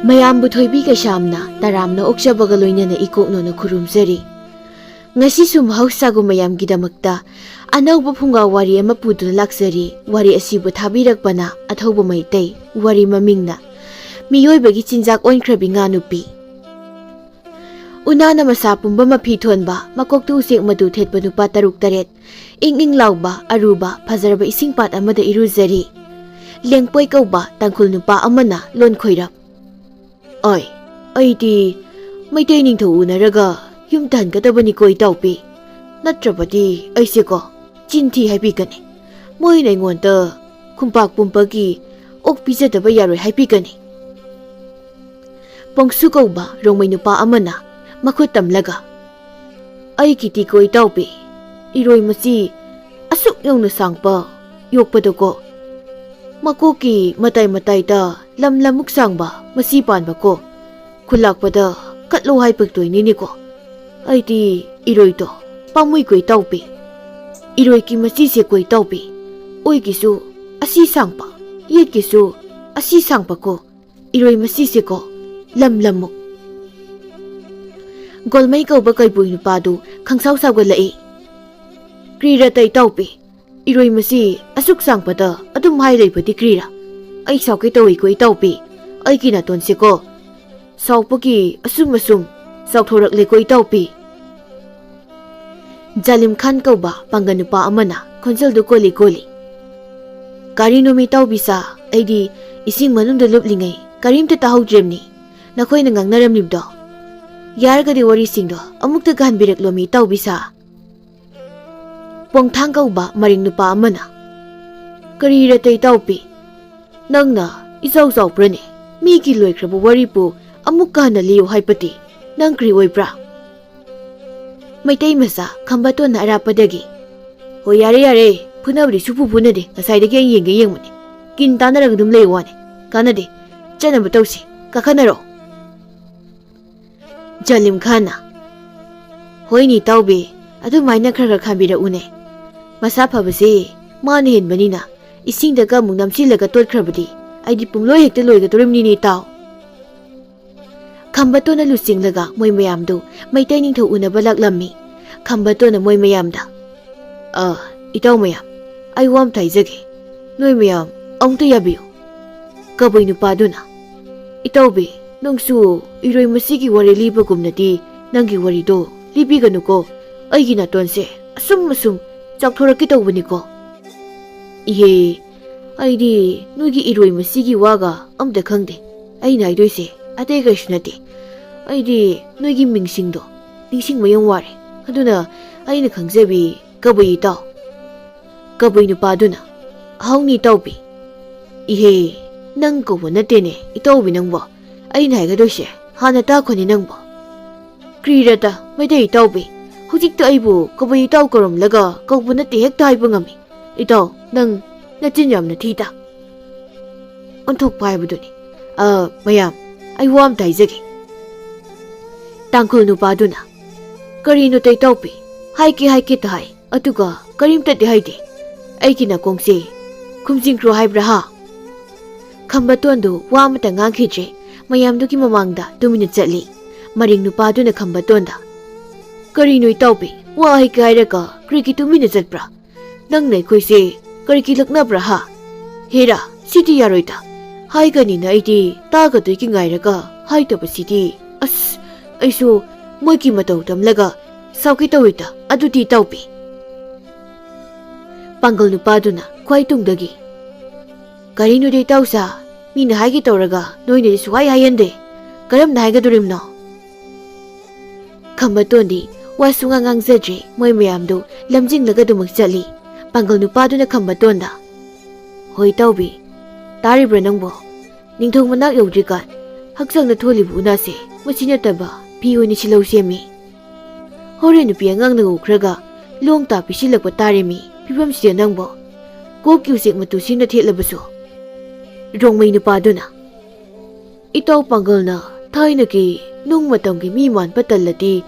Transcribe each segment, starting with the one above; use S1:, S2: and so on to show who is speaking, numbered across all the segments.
S1: ꯃꯌꯥꯝꯕꯨ ꯊꯣꯏꯕꯤ ꯀꯩꯁꯥꯝꯅ ꯇꯔꯥꯝꯅ ꯑꯣꯛꯆꯕꯒ ꯂꯣꯏꯅꯅ ꯏꯀꯣꯛꯅꯣꯅ ꯈꯨꯔꯨꯝꯖꯔꯤ꯫ ꯉꯁꯤꯁꯨ ꯃꯍꯧꯁꯥꯒꯨꯝ ꯃꯌꯥꯝꯒꯤꯗꯃꯛꯇ ꯑꯅꯧꯕ ꯐꯨꯡꯒꯥ ꯋꯥꯔꯤ ꯑꯃ ꯄꯨꯗꯨꯅ ꯂꯥꯛꯆꯔꯤ꯫ ꯋꯥꯔꯤ ꯑꯁꯤꯕꯨ ꯊꯥꯕꯤꯔꯛꯄꯅ ꯑꯊꯧꯕ ꯃꯩꯇꯩ, ꯋꯥꯔꯤ ꯃꯃꯤꯡꯅ ꯃꯤꯑꯣꯏꯕꯒꯤ ꯆꯤꯟꯖꯥꯛ ꯑꯣꯟꯈ꯭ꯔꯕꯤ ꯉꯥ ꯅꯨꯄꯤ꯫ ꯎꯅꯥꯅ ꯃꯁꯥ ꯄꯨꯝꯕ ꯃꯐꯤ ꯊꯣꯟꯕ, ꯃꯀꯣꯛꯇ ꯎꯆꯦꯛ ꯃꯇꯨ ꯊꯦꯠꯄ ꯅꯨꯄꯥ 6-7 ꯏꯪ ꯏꯪ ꯂꯥꯎꯕ ꯑꯔꯨꯕ ꯐꯖꯔꯕ ꯏꯁꯤꯡꯄꯥꯠ ꯑꯃꯗ ꯏꯔꯨꯖꯔꯤ꯫ ꯂꯦꯡꯄꯣꯏ ꯀꯧꯕ ꯇꯥꯡꯈꯨꯜ ꯅꯨꯄꯥ ꯑꯃꯅ ꯂꯣꯟ ꯈꯣꯏꯔꯞ, "ꯑꯣꯏ, ꯑꯩꯗꯤ ꯃꯩꯇꯩ ꯅꯤꯡꯊꯧ ꯎꯅꯔꯒ ꯌꯨꯝ ꯍꯟꯒꯗꯕꯅꯤꯀꯣ ꯏꯇꯥꯎꯄꯤ, ꯅꯠꯇ꯭ꯔꯕꯗꯤ ꯑꯩꯁꯦꯀꯣ ꯆꯤꯟꯊꯤ ꯍꯥꯏꯕꯤꯒꯅꯤ, ꯃꯣꯏꯅ ꯑꯩꯉꯣꯟꯗ ꯈꯨꯝꯄꯥꯛ ꯄꯨꯝꯕꯒꯤ ꯑꯣꯛ ꯄꯤꯖꯗꯕ ꯌꯥꯔꯣꯏ ꯍꯥꯏꯕꯤꯒꯅꯤ"꯫ ꯄꯣꯡꯁꯨ ꯀꯧꯕ ꯔꯣꯡꯃꯩ ꯅꯨꯄꯥ ꯑꯃꯅ ꯃꯈꯨꯠ ꯇꯝꯂꯒ, "ꯑꯩꯒꯤꯗꯤꯀꯣ ꯏꯇꯥꯎꯄꯤ, ꯏꯔꯣꯏ ꯃꯆꯤ ꯑꯁꯨꯛ ꯌꯧꯅ ꯁꯥꯡꯕ ꯌꯣꯛꯄꯗꯀꯣ, ꯃꯀꯣꯛꯀꯤ ꯃꯇꯥꯏ ꯃꯇꯥꯏꯗ ꯂꯝꯃꯨꯛ ꯁꯥꯡꯕ ꯃꯆꯤ ꯄꯥꯟꯕꯀꯣ, ꯈꯨꯜꯂꯥꯛꯄꯗ ꯀꯠꯂꯣ ꯍꯥꯏꯕꯛꯇꯣꯏꯅꯤꯅꯦꯀꯣ꯫ ꯑꯩꯗꯤ ꯏꯔꯣꯏꯗꯣ ꯄꯥꯝꯃꯨꯏꯀꯣ ꯏꯇꯥꯎꯄꯤ, ꯏꯔꯣꯏꯒꯤ ꯃꯆꯤꯁꯦ ꯀꯣ ꯏꯇꯥꯎꯄꯤ, ꯑꯣꯏꯒꯤꯁꯨ ꯑꯁꯤ ꯁꯥꯡꯕ, ꯌꯦꯠꯀꯤꯁꯨ ꯑꯁꯤ ꯁꯥꯡꯕꯀꯣ, ꯏꯔꯣꯏ ꯃꯆꯤꯁꯦꯀꯣ ꯂꯝꯃꯨꯛ"꯫ ꯒꯣꯜꯃꯩ ꯀꯧꯕ ꯀꯩꯕꯨꯏ ꯅꯨꯄꯥꯗꯨ ꯈꯪꯁꯥꯎ ꯁꯥꯎꯒꯠꯂꯛꯏ, "ꯀ꯭ꯔꯤꯔꯇ ꯏꯇꯥꯎꯄꯤ, ꯏꯔꯣꯏ ꯃꯆꯤ ꯑꯁꯨꯛ ꯁꯥꯡꯕꯗ ꯑꯗꯨꯝ ꯍꯥꯏ ꯂꯩꯕꯗꯤ ꯀ꯭ꯔꯤꯔꯥ? ꯑꯩ ꯁꯥꯎꯒꯦ ꯇꯧꯏꯀꯣ ꯏꯇꯥꯎꯄꯤ, ꯑꯩꯒꯤ ꯅꯥꯇꯣꯟꯁꯦꯀꯣ ꯁꯥꯎꯕꯒꯤ ꯑꯁꯨꯝ ꯆꯥꯎꯊꯣꯔꯛꯂꯦꯀꯣ ꯏꯇꯥꯎꯄꯤ"꯫ ꯖꯥꯂꯤꯝ ꯈꯥꯟ ꯀꯧꯕ ꯄꯥꯡꯒꯜ ꯅꯨꯄꯥ ꯑꯃꯅ ꯈꯣꯟꯖꯦꯜꯗꯨ ꯀꯣꯜꯂꯤ, "ꯀꯔꯤꯅꯣꯃꯤ ꯏꯇꯥꯎꯕꯤꯁꯥ, ꯑꯩꯗꯤ ꯏꯁꯤꯡ ꯃꯅꯨꯡꯗ ꯂꯨꯞꯂꯤꯉꯩ ꯀꯔꯤꯝꯇ ꯇꯥꯍꯧꯗ꯭ꯔꯦꯝꯅꯤ ꯅꯈꯣꯏꯅ ꯉꯥꯡꯅꯔꯝꯂꯤꯕꯗꯣ꯫ ꯌꯥꯔꯒꯗꯤ ꯋꯥꯔꯤꯁꯤꯡꯗꯣ ꯑꯃꯨꯛꯇ ꯍꯟꯕꯤꯔꯛꯂꯣꯃꯤ ꯏꯇꯥꯎꯕꯤꯁꯥ"꯫ ꯄꯣꯡꯊꯥꯡ ꯀꯧꯕ ꯃꯔꯤꯡ ꯅꯨꯄꯥ ꯑꯃꯅ, "ꯀꯔꯤꯔꯇ ꯏꯇꯥꯎꯄꯤ, ꯅꯪꯅ ꯏꯆꯥꯎ ꯆꯥꯎꯕ꯭ꯔꯅꯦ? ꯃꯤꯒꯤ ꯂꯣꯏꯈ꯭ꯔꯕ ꯋꯥꯔꯤꯕꯨ ꯑꯃꯨꯛꯀ ꯍꯟꯅ ꯂꯤꯌꯨ ꯍꯥꯏꯕꯗꯤ ꯅꯪ ꯀ꯭ꯔꯤ ꯑꯣꯏꯕ꯭ꯔꯥ"꯫ ꯃꯩꯇꯩ ꯃꯆꯥ ꯈꯝꯕꯇꯣꯟꯅ ꯑꯔꯥꯞꯄꯗꯒꯤ, "ꯍꯣꯏ ꯌꯥꯔꯦ, ꯐꯨꯅꯕꯗꯤ ꯁꯨꯐꯨ ꯐꯨꯅꯗꯦ, ꯉꯁꯥꯏꯗꯒꯤ ꯑꯩ ꯌꯦꯡꯕꯅꯤ, ꯀꯤꯟ ꯇꯥꯟꯅꯔꯒ ꯑꯗꯨꯝ ꯂꯩ ꯋꯥꯅꯤ, ꯀꯥꯟꯅꯗꯦ, ꯆꯠꯅꯕ ꯇꯧꯁꯤ, ꯀꯥꯈꯠꯅꯔꯣ"꯫ ꯖꯥꯂꯤꯝ ꯈꯥꯟꯅ, "ꯍꯣꯏꯅꯦ ꯏꯇꯥꯎꯕꯤ, ꯑꯗꯨꯃꯥꯏꯅ ꯈꯔ ꯈꯥꯟꯕꯤꯔꯛꯎꯅꯦ, ꯃꯁꯥ ꯐꯕꯁꯦ ꯃꯥꯅ ꯍꯦꯟꯕꯅꯤꯅ ꯏꯁꯤꯡꯗꯒ ꯑꯃꯨꯛ ꯅꯝꯁꯤꯜꯂꯒ ꯇꯣꯠꯈ꯭ꯔꯕꯗꯤ ꯑꯩꯗꯤ ꯄꯨꯡꯂꯣꯏ ꯍꯦꯛꯇ ꯂꯣꯏꯒꯗꯧꯔꯤꯕꯅꯤꯅꯦ ꯏꯇꯥꯎ"꯫ ꯈꯝꯕꯇꯣꯟꯅ ꯂꯨꯆꯤꯡꯂꯒ ꯃꯣꯏ ꯃꯌꯥꯝꯗꯨ ꯃꯩꯇꯩ ꯅꯤꯡꯊꯧ ꯎꯅꯕ ꯂꯥꯛꯂꯝꯃꯤ꯫ ꯈꯝꯕꯇꯣꯟꯅ ꯃꯣꯏ ꯃꯌꯥꯝꯗ, "ꯏꯇꯥꯎ ꯃꯌꯥꯝ, ꯑꯩ ꯋꯥ ꯑꯃ ꯍꯥꯏꯖꯒꯦ, ꯅꯣꯏ ꯃꯌꯥꯝ ꯑꯃꯨꯛꯇ ꯌꯥꯕꯤꯌꯨ"꯫ ꯀꯕꯨꯏ ꯅꯨꯄꯥꯗꯨꯅ, "ꯏꯇꯥꯎꯕꯤ, ꯅꯪꯁꯨ ꯏꯔꯣꯏ ꯃꯆꯤꯒꯤ ꯋꯥꯔꯤ ꯂꯤꯕꯒꯨꯝꯅꯗꯤ ꯅꯪꯒꯤ ꯋꯥꯔꯤꯗꯣ ꯂꯤꯕꯤꯒꯅꯨꯀꯣ, ꯑꯩꯒꯤ ꯅꯥꯇꯣꯟꯁꯦ ꯑꯁꯨꯝ ꯆꯥꯎꯊꯣꯔꯛꯀꯦ ꯇꯧꯕꯅꯤꯀꯣ"꯫ "ꯏꯍꯦ, ꯑꯩꯗꯤ ꯅꯣꯏꯒꯤ ꯏꯔꯣꯏ ꯃꯆꯤꯒꯤ ꯋꯥꯒ ꯑꯝꯇ ꯈꯪꯗꯦ, ꯑꯩꯅ ꯍꯥꯏꯗꯣꯏꯁꯦ ꯑꯇꯩ ꯀꯩꯁꯨ ꯅꯠꯇꯦ, ꯑꯩꯗꯤ ꯅꯣꯏꯒꯤ ꯃꯤꯡꯁꯤꯡꯗꯣ ꯅꯤꯡꯁꯤꯡꯕ ꯌꯥꯝ ꯋꯥꯔꯦ, ꯑꯗꯨꯅ ꯑꯩꯅ ꯈꯪꯖꯕꯤ ꯀꯕꯨꯏ ꯏꯇꯥꯎ"꯫ ꯀꯕꯨꯏ ꯅꯨꯄꯥꯗꯨꯅ, "ꯍꯥꯎꯅꯤ ꯏꯇꯥꯎꯕꯤ"꯫ "ꯏꯍꯦ, ꯅꯪ ꯀꯧꯕ ꯅꯠꯇꯦꯅꯦ ꯏꯇꯥꯎꯕꯤ ꯅꯪꯕꯣ, ꯑꯩꯅ ꯍꯥꯏꯒꯗꯣꯏꯁꯦ ꯍꯥꯟꯅ ꯇꯥꯈꯣꯅꯦ ꯅꯪꯕꯣ"꯫ "ꯀ꯭ꯔꯤꯔꯇ ꯃꯩꯇꯩ ꯏꯇꯥꯎꯕꯤ, ꯍꯧꯖꯤꯛꯇ ꯑꯩꯕꯨ ꯀꯕꯨꯏ ꯏꯇꯥꯎ ꯀꯧꯔꯝꯂꯒ ꯀꯧꯕ ꯅꯠꯇꯦ ꯍꯦꯛꯇ ꯍꯥꯏꯕ ꯉꯝꯃꯤ, ꯏꯇꯥꯎ ꯅꯪ ꯅꯆꯤꯟ ꯌꯥꯝꯅ ꯊꯤꯗ, ꯑꯣꯟꯊꯣꯛꯄ ꯍꯥꯏꯕꯗꯨꯅꯤ꯫ ꯃꯌꯥꯝ, ꯑꯩ ꯋꯥ ꯑꯃꯇ ꯍꯥꯏꯖꯒꯦ"꯫ ꯇꯥꯡꯈꯨꯜ ꯅꯨꯄꯥꯗꯨꯅ, "ꯀꯔꯤꯅꯣꯇ ꯏꯇꯥꯎꯕꯤ, ꯍꯥꯏꯒꯦꯇ ꯍꯥꯏ, ꯑꯗꯨꯒ ꯀꯔꯤꯝꯇꯗꯤ ꯍꯥꯏꯗꯦ, ꯑꯩꯒꯤ ꯅꯥꯀꯣꯡꯁꯦ ꯈꯨꯝꯖꯤꯟꯈ꯭ꯔꯣ ꯍꯥꯏꯕ꯭ꯔꯥ ꯍꯥ"꯫ ꯈꯝꯕꯇꯣꯟꯗꯨ ꯋꯥ ꯑꯃꯇ ꯉꯥꯡꯈꯤꯗ꯭ꯔꯦ, ꯃꯌꯥꯝꯗꯨꯒꯤ ꯃꯃꯥꯡꯗ ꯇꯨꯃꯤꯟꯅ ꯆꯠꯂꯤ꯫ ꯃꯔꯤꯡ ꯅꯨꯄꯥꯗꯨꯅ ꯈꯝꯕꯇꯣꯟꯗ, "ꯀꯔꯤꯅꯣ ꯏꯇꯥꯎꯕꯤ, ꯋꯥ ꯍꯥꯏꯒꯦ ꯍꯥꯏꯔꯒ ꯀꯔꯤꯒꯤ ꯇꯨꯃꯤꯟꯅ ꯆꯠꯄ꯭ꯔꯥ? ꯅꯪꯅ ꯑꯩꯈꯣꯏꯁꯦ ꯀꯔꯤꯒꯤ ꯂꯛꯅꯕ꯭ꯔꯥ ꯍꯥ? ꯍꯦꯔꯥ, ꯁꯤꯗꯤ ꯌꯥꯔꯣꯏꯗ, ꯍꯥꯏꯒꯅꯤꯅ ꯑꯩꯗꯤ ꯇꯥꯒꯗꯣꯏꯒꯤ ꯉꯥꯏꯔꯒ ꯍꯥꯏꯗꯕꯁꯤꯗꯤ, ꯑꯁ, ꯑꯩꯁꯨ ꯃꯣꯏꯒꯤ ꯃꯇꯧ ꯇꯝꯂꯒ ꯁꯥꯎꯒꯦ ꯇꯧꯏꯗ ꯑꯗꯨꯗꯤ ꯏꯇꯥꯎꯕꯤ"꯫ ꯄꯥꯡꯒꯜ ꯅꯨꯄꯥꯗꯨꯅ ꯈ꯭ꯋꯥꯏ ꯇꯨꯡꯗꯒꯤ, "ꯀꯔꯤꯅꯣꯗ ꯏꯇꯥꯎꯁꯥ, ꯃꯤꯅ ꯍꯥꯏꯒꯦ ꯇꯧꯔꯒ ꯅꯣꯏꯅꯗꯤ ꯁꯨꯡꯍꯥꯏ ꯍꯥꯏꯍꯟꯗꯦ, ꯀꯔꯝꯅ ꯍꯥꯏꯒꯗꯣꯔꯤꯕꯅꯣ"꯫ ꯈꯝꯕꯇꯣꯟꯗꯤ ꯋꯥ ꯁꯨꯡꯉꯥꯡ ꯉꯥꯡꯖꯗ꯭ꯔꯦ, ꯃꯣꯏ ꯃꯌꯥꯝꯗꯨ ꯂꯝꯖꯤꯡꯂꯒ ꯑꯗꯨꯃꯛ ꯆꯠꯂꯤ꯫ ꯄꯥꯡꯒꯜ ꯅꯨꯄꯥꯗꯨꯅ ꯈꯝꯕꯇꯣꯟꯗ, "ꯍꯣꯏ ꯏꯇꯥꯎꯕꯤ, ꯇꯥꯔꯤꯕ꯭ꯔꯥ ꯅꯪꯕꯣ? ꯅꯤꯡꯊꯧ ꯃꯅꯥꯛ ꯌꯧꯗ꯭ꯔꯤꯀꯥꯟ ꯍꯛꯆꯥꯡꯗ ꯊꯣꯜꯂꯤꯕ ꯎꯅꯥꯁꯦ ꯃꯁꯤ ꯅꯠꯇꯕ ꯐꯤ ꯑꯣꯏꯅ ꯁꯤꯜꯍꯧ ꯁꯦꯝꯃꯤ꯫ ꯍꯣꯔꯦꯟ ꯅꯨꯄꯤ ꯑꯉꯥꯡꯅ ꯎꯈ꯭ꯔꯒ ꯂꯣꯡ ꯇꯥ ꯄꯤꯁꯤꯜꯂꯛꯄ ꯇꯥꯔꯦꯃꯤ ꯐꯤꯕꯝꯁꯤꯗ ꯅꯪꯕꯣ, ꯀꯣꯛꯀꯤ ꯎꯆꯦꯛ ꯃꯇꯨꯁꯤꯡꯅ ꯊꯦꯠꯂꯕꯁꯨ"꯫ ꯔꯣꯡꯃꯩ ꯅꯨꯄꯥꯗꯨꯅ, "ꯏꯇꯥꯎ ꯄꯥꯡꯒꯜꯅ ꯊꯥꯏꯅꯒꯤ ꯅꯨꯡ ꯃꯇꯝꯒꯤ ꯃꯤ ꯃꯥꯟꯕ ꯇꯜꯂꯗꯤ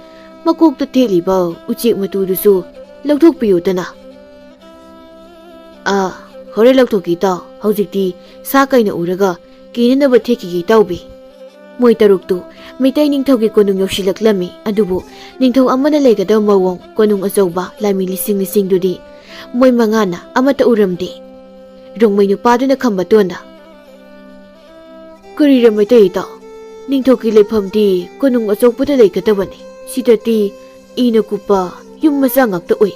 S1: ꯃꯀꯣꯛꯇ ꯊꯦꯠꯂꯤꯕ ꯎꯆꯦꯛ ꯃꯇꯨꯗꯨꯁꯨ ꯂꯧꯊꯣꯛꯄꯤꯌꯨꯗꯅ"꯫ "ꯍꯣꯔꯦꯟ ꯂꯧꯊꯣꯛꯀꯦ ꯏꯇꯥꯎ, ꯍꯧꯖꯤꯛꯇꯤ ꯁꯥ ꯀꯩꯅ ꯎꯔꯒ ꯀꯤꯅꯅꯕ ꯊꯦꯠꯈꯤꯒꯦ ꯏꯇꯥꯎꯕꯤ"꯫ Moi taruktu Meitai ningthaugi konung yosilaklammi adubu ningthau amana leigada mawong konung achauba laimi lising dudi moi mangana amata uramdi rongmai nupaduna khamba tonda karira meitai ta ningthauki leifamdi konung achaupada leigadabani sidati ina kupa yum macha ngakta oi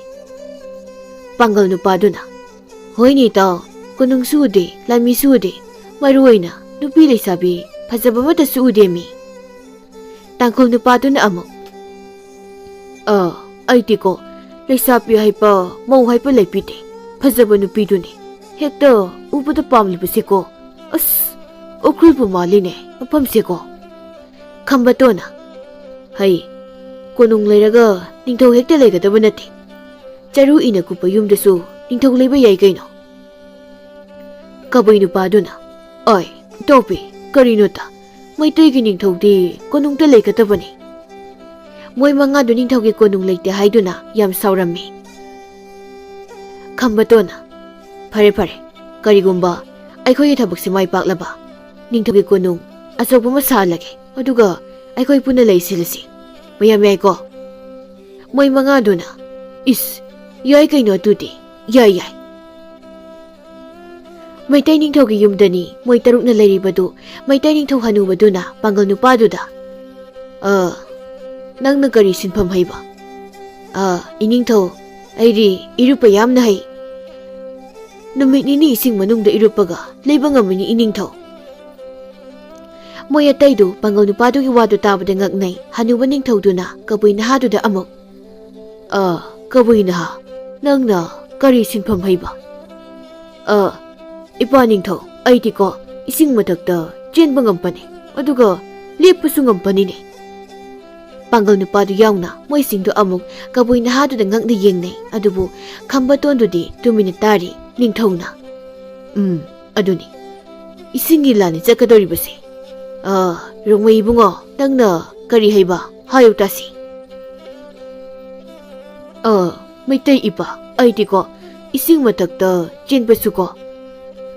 S1: pangal nupaduna hoini ta konung sude laimi sude maruina nupi leisabi phajaba mata sude mi tangkol nupaduna amuk aitiko leisapi haipa mau haipa leipite phajaba nupiduni hekta ubada pamlibasiko as okrulpu maline mafamseko khambatona hai konung leiraga ningthau hekta leigadaba nati charu ina kupa yumdasu ningthau leiba yai kaino kabai nupaduna oi topi karinota Maitai gi ningthaudi konungta leigadabani moi manga du ningthaugi konung leite haiduna yam saurammi khambatona phare karigumba aikhoi thabakse mai paklaba ningthaugi konung achauba ma salage aduga aikhoi puna leisilasi mayam yai ko moi manga duna is yai kaino tudi yai Maitai ningthaugi yumdani moi tarukna leiribadu Maitai ningthau hanubaduna pangal nupaduda nangna kari sinpham haiba iningthau airi irupa yamna hai numit nini ising manungda irupaga leiba ngamani iningthau moi ataidu pangal nupadugi wadu tabada ngaknai hanuba ningthauduna kabui nahaduda amuk kabui naha nangna kari sinpham haiba Ipa ningthau aitiko ising mathakta chenba ngampani aduga leppasu ngampani ne pangal nupadu yauna moi singdu amuk kabui nahadu da ngakna yengnai adubu khamba tondudi tumina tari ningthauna aduni isingi lani chakadori base rongmai bungo nangna kari haiba hayu tasi maitai ipa aitiko ising mathakta chenbasu ko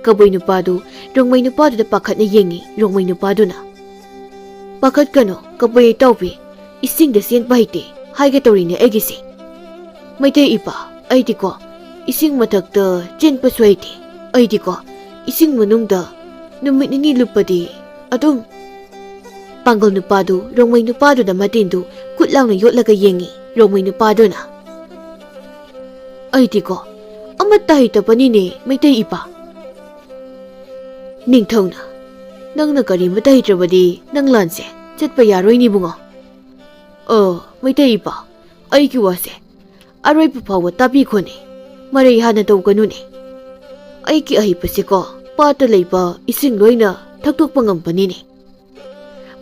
S1: Kabui nupadu rongmai nupadu da pakhat na yengi rongmai nupadu na pakhat kano kabui taupi ising da sen bahite haiga tori ne egisi maitai ipa aitiko ising mathakta chen paswaiti aitiko ising manungda numit ni lupadi adum pangal nupadu rongmai nupadu da matindu kutlawna yotlaga yengi rongmai nupadu na aitiko amata hita panine maitai ipa Ningthauna nangna kari mata hitrabadi nang lanse chatpa yaroi ni bungo maitai ipa aiki wase aroi pawa tapi khone marai hana tawkanu ne aiki ahipasiko pata leiba ising loina thakthokpa ngampani ne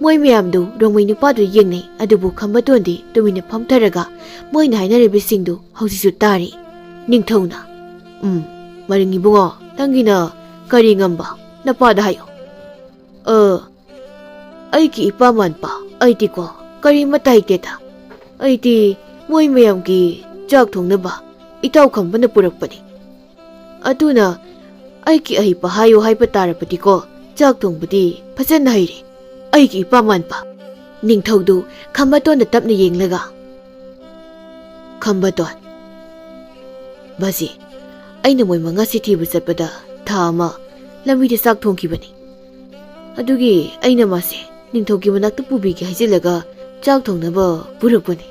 S1: moi miyamdu rongmai nupadu yengnai adubu khambatondi tumina phamtharaga moina hainaribisingdu hausisu tari Ningthauna maringi bungo tangina kari ngamba Napada hayo aiki ipa manpa aitiko kari matai teta aiti moi mayamgi chak thongnaba itaw khambana purakpani atuna aiki ahipa hayo haipa tarapatiko chak thongbadi phajana haire aiki ipa manpa ningthaudu khambaton da tapna yenglaga khambaton basi aina moi manga sithibu chatpada thama lamida sak thongkibani adugi aina mase ningthaugi manakta pubigi haijilaga chak thongnaba purakpani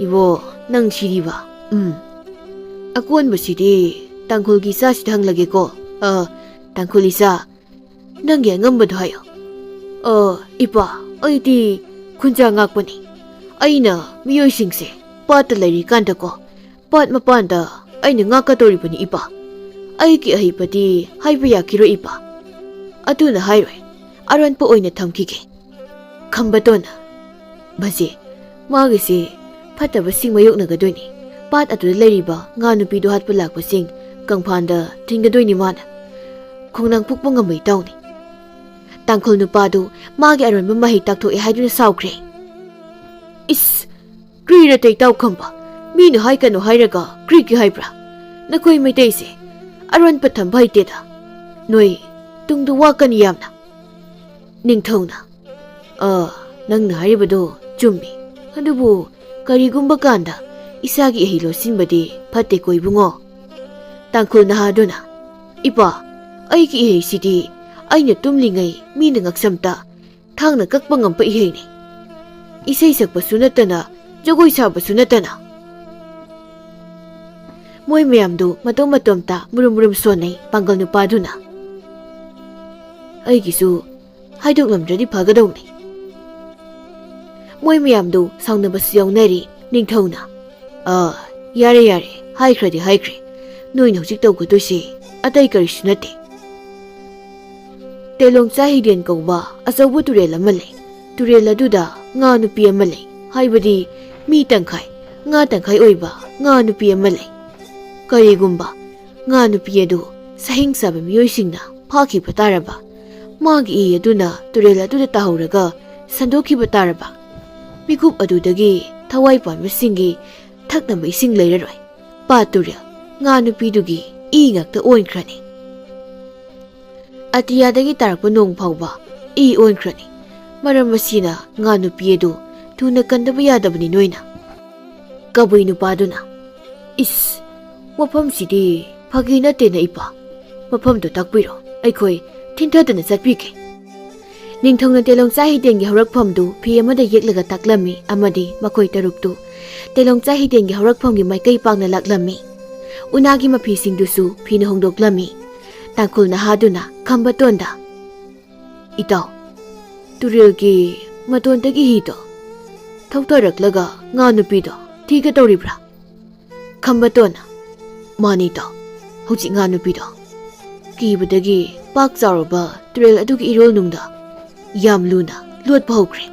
S1: ibo nang siriba akon basidi tangkhulgi sa sidhanglage ko tangkhuli sa nangya ngambadu hayo ipa aiti khunja ngakpani aina miyoi singse pat lairi kanda ko pat mapanda aina ngakatori bani ipa aiki ahipati haiba yakiro ipa atuna hairoi aron pa oina thamkige khambatona baje magise fataba sing mayoknagadoni pat atu leiriba nga nupi do hatpa lakpa sing kangphanda thingadoini mana khongnang phukpa ngamai tawni tangkhul nupadu magi aron ma mahi taktho e haiduna saukre is krira tei taw khamba minu haikano hairaga kriki haibra nakoi maitei aron patham bhai teda noi tungdu wakani yamna ꯅꯤꯡꯊꯧꯅ ꯅꯪꯅ ꯍꯥꯏꯔꯤꯕꯗꯣ ꯆꯨꯝꯃꯤ ꯑꯗꯨꯕꯨ ꯀꯔꯤꯒꯨꯝꯕ ꯀꯥꯟꯗ ꯏꯁꯥꯒꯤ ꯏꯍꯩ ꯂꯣꯠꯁꯤꯟꯕꯗꯤ ꯐꯠꯇꯦꯀꯣ ꯏꯕꯨꯡꯉꯣ ꯇꯥꯡꯈꯨꯜ ꯅꯍꯥꯗꯨꯅ ꯏꯄꯥ ꯑꯩꯒꯤ ꯏꯍꯩꯁꯤꯗꯤ ꯑꯩꯅ ꯇꯨꯝꯂꯤꯉꯩ ꯃꯤꯅ ꯉꯛꯁꯝꯇ ꯊꯥꯡꯅ ꯀꯛꯄ ꯉꯝꯕ ꯏꯍꯩꯅꯤ ꯏꯁꯩ ꯁꯛꯄꯁꯨ ꯅꯠꯇꯅ ꯖꯒꯣꯏ ꯁꯥꯕꯁꯨ ꯅꯠꯇꯅ ꯃꯣꯏ ꯃꯌꯥꯝꯗꯨ ꯃꯇꯣꯝ ꯃꯇꯣꯝꯇ ꯃꯨꯔꯨꯝ ꯃꯨꯔꯨꯝ ꯁꯣꯟꯅꯩ ꯄꯥꯡꯒꯜ ꯅꯨꯄꯥꯗꯨꯅ ꯑꯩꯒꯤꯁꯨ ꯍꯥꯏꯗꯣꯛꯂꯝꯗ꯭ꯔꯗꯤ ꯐꯒꯗꯧꯅꯤ ꯃꯣꯏ ꯃꯌꯥꯝꯗꯨ ꯁꯥꯎꯅꯕꯁꯨ ꯌꯥꯎꯅꯔꯤ ꯅꯤꯡꯊꯧꯅ ꯌꯥꯔꯦ ꯌꯥꯔꯦ ꯍꯥꯏꯈ꯭ꯔꯗꯤ ꯍꯥꯏꯈ꯭ꯔꯦ ꯅꯣꯏꯅ ꯍꯧꯖꯤꯛ ꯇꯧꯒꯗꯣꯏꯁꯤ ꯑꯇꯩ ꯀꯔꯤꯁꯨ ꯅꯠꯇꯦ ꯇꯦꯂꯣꯡꯆꯥ ꯍꯤꯗꯦꯟ ꯀꯧꯕ ꯑꯆꯧꯕ ꯇꯨꯔꯦꯜ ꯑꯃ ꯂꯩ ꯇꯨꯔꯦꯜ ꯑꯗꯨꯗ ꯉꯥ ꯅꯨꯄꯤ ꯑꯃ ꯂꯩ ꯍꯥꯏꯕꯗꯤ ꯃꯤ ꯇꯪꯈꯥꯏ ꯉꯥ ꯇꯪꯈꯥꯏ ꯑꯣꯏꯕ ꯉꯥ ꯅꯨꯄꯤ ꯑꯃ ꯂꯩ ꯀꯔꯤꯒꯨꯝꯕ ꯉꯥ ꯅꯨꯄꯤ ꯑꯗꯨ ꯁꯍꯤꯡ ꯁꯥꯕ ꯃꯤꯑꯣꯏꯁꯤꯡꯅ ꯐꯥꯈꯤꯕ ꯇꯥꯔꯕ ꯃꯥꯒꯤ ꯏ ꯑꯗꯨꯅ ꯇꯨꯔꯦꯜ ꯑꯗꯨꯗ ꯇꯥꯍꯧꯔꯒ ꯁꯟꯗꯣꯛꯈꯤꯕ ꯇꯥꯔꯕ ꯃꯤꯀꯨꯞ ꯑꯗꯨꯗꯒꯤ ꯊꯋꯥꯏ ꯄꯥꯟꯕꯁꯤꯡꯒꯤ ꯊꯛꯅꯕ ꯏꯁꯤꯡ ꯂꯩꯔꯔꯣꯏ ꯄꯥꯠ ꯇꯨꯔꯦꯜ ꯉꯥ ꯅꯨꯄꯤꯗꯨꯒꯤ ꯏ ꯉꯥꯛꯇ ꯑꯣꯟꯈ꯭ꯔꯅꯤ ꯑꯇꯤꯌꯥꯗꯒꯤ ꯇꯥꯔꯛꯄ ꯅꯣꯡ ꯐꯥꯎꯕ ꯏ ꯑꯣꯟꯈ꯭ꯔꯅꯤ ꯃꯔꯝ ꯑꯁꯤꯅ ꯉꯥ ꯅꯨꯄꯤ ꯑꯗꯨ ꯊꯨꯅ ꯀꯟꯗꯕ ꯌꯥꯗꯕꯅꯤ ꯅꯣꯏꯅ ꯀꯕꯨꯏ ꯅꯨꯄꯥꯗꯨꯅ ꯏꯁ ꯃꯐꯝꯁꯤꯗꯤ ꯐꯥꯒꯤ ꯅꯠꯇꯦꯅ ꯏꯄꯥ ꯃꯐꯝꯗꯨ ꯇꯥꯛꯄꯤꯔꯣ ꯑꯩꯈꯣꯏ ꯊꯤꯟꯊꯗꯅ ꯆꯠꯄꯤꯒꯦ ꯅꯤꯡꯊꯧꯅ ꯇꯦꯂꯣꯡꯆꯥ ꯍꯤꯗꯦꯟꯒꯤ ꯍꯧꯔꯛꯐꯝꯗꯨ ꯐꯤ ꯑꯃꯗ ꯌꯦꯛꯂꯒ ꯇꯥꯛꯂꯝꯃꯤ ꯑꯃꯗꯤ ꯃꯈꯣꯏ ꯇꯔꯨꯛꯇꯨ ꯇꯦꯂꯣꯡꯆꯥ ꯍꯤꯗꯦꯟꯒꯤ ꯍꯧꯔꯛꯐꯝꯒꯤ ꯃꯥꯏꯀꯩ ꯄꯥꯡꯅ ꯂꯥꯛꯂꯝꯃꯤ ꯎꯅꯥꯒꯤ ꯃꯐꯤꯁꯤꯡꯗꯨꯁꯨ ꯐꯤꯅ ꯍꯣꯡꯗꯣꯛꯂꯝꯃꯤ ꯇꯥꯡꯈꯨꯜ ꯅꯍꯥꯗꯨꯅ ꯈꯝꯕꯇꯣꯟꯗ ꯏꯇꯥꯎ ꯇꯨꯔꯦꯜꯒꯤ ꯃꯇꯣꯟꯗꯒꯤ ꯍꯤꯗꯣ ꯊꯧꯊꯔꯛꯂꯒ ꯉꯥ ꯅꯨꯄꯤꯗꯣ ꯊꯤꯒꯗꯧꯔꯤꯕ꯭ꯔꯥ ꯈꯝꯕꯇꯣꯟꯅ ꯃꯥꯅꯤ ꯏꯇꯥꯎ ꯍꯧꯖꯤꯛ ꯉꯥ ꯅꯨꯄꯤꯗꯣ ꯀꯤꯕꯗꯒꯤ ꯄꯥꯛ ꯆꯥꯎꯔꯕ ꯇꯨꯔꯦꯜ ꯑꯗꯨꯒꯤ ꯏꯔꯣꯜꯅꯨꯡꯗ ꯌꯥꯝ ꯂꯨꯅ ꯂꯣꯠꯄ ꯍꯧꯈ꯭ꯔꯦ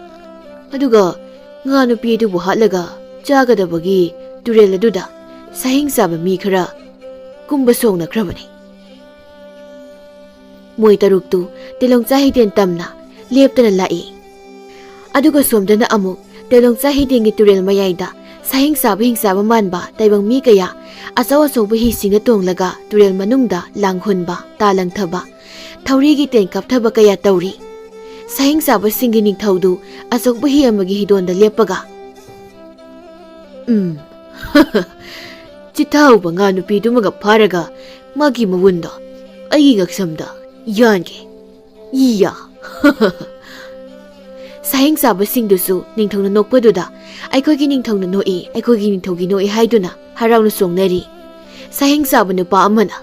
S1: ꯑꯗꯨꯒ ꯉꯥ ꯅꯨꯄꯤ ꯑꯗꯨꯕꯨ ꯍꯥꯠꯂꯒ ꯆꯥꯒꯗꯕꯒꯤ ꯇꯨꯔꯦꯜ ꯑꯗꯨꯗ ꯁꯍꯤꯡ ꯆꯥꯕ ꯃꯤ ꯈꯔ ꯀꯨꯝꯕ ꯁꯣꯡꯅꯈ꯭ꯔꯕꯅꯤ ꯃꯣꯏ ꯇꯔꯨꯛꯇꯨ ꯇꯦꯂꯣꯡꯆꯥ ꯍꯤꯗꯦꯟ ꯇꯝꯅ ꯂꯦꯞꯇꯅ ꯂꯥꯛꯏ ꯑꯗꯨꯒ ꯁꯣꯝꯗꯅ ꯑꯃꯨꯛ ꯇꯦꯂꯣꯡꯆꯥ ꯍꯤꯗꯦꯟꯒꯤ ꯇꯨꯔꯦꯜ ꯃꯌꯥꯏꯗ ꯁꯍꯤꯡ ꯆꯥꯕ ꯍꯤꯡꯆꯥꯕ ꯃꯥꯟꯕ ꯇꯥꯏꯕꯪ ꯃꯤ ꯀꯌꯥ ꯑꯆꯧ ꯑꯆꯧꯕ ꯍꯤꯁꯤꯡꯅ ꯇꯣꯡꯂꯒ ꯇꯨꯔꯦꯜ ꯃꯅꯨꯡꯗ ꯂꯥꯡ ꯍꯨꯟꯕ ꯇꯥ ꯂꯪꯊꯕ ꯊꯧꯔꯤꯒꯤ ꯇꯦꯟ ꯀꯥꯞꯊꯕ ꯀꯌꯥ ꯇꯧꯔꯤ ꯁꯍꯤꯡ ꯆꯥꯕꯁꯤꯡꯒꯤ ꯅꯤꯡꯊꯧꯗꯨ ꯑꯆꯧꯕ ꯍꯤ ꯑꯃꯒꯤ ꯍꯤꯗꯣꯟꯗ ꯂꯦꯞꯄꯒ ꯆꯤꯊꯍꯧꯕ ꯉꯥ ꯅꯨꯄꯤꯗꯨꯃꯒ ꯐꯥꯔꯒ ꯃꯥꯒꯤ ꯃꯋꯨꯟꯗꯣ ꯑꯩꯒꯤ ꯉꯛꯁꯝꯗ ꯌꯥꯟꯒꯦ ꯏꯌꯥ ꯁꯍꯤꯡ ꯆꯥꯕꯁꯤꯡꯗꯨꯁꯨ ꯅꯤꯡꯊꯧꯅ ꯅꯣꯛꯄꯗꯨꯗ ꯑꯩꯈꯣꯏꯒꯤ ꯅꯤꯡꯊꯧꯅ ꯅꯣꯛꯏ ꯑꯩꯈꯣꯏꯒꯤ ꯅꯤꯡꯊꯧꯒꯤ ꯅꯣꯛꯏ ꯍꯥꯏꯗꯨꯅ ꯍꯔꯥꯎꯅ ꯆꯣꯡꯅꯔꯤ ꯁꯍꯤꯡ ꯆꯥꯕ ꯅꯨꯄꯥ ꯑꯃꯅ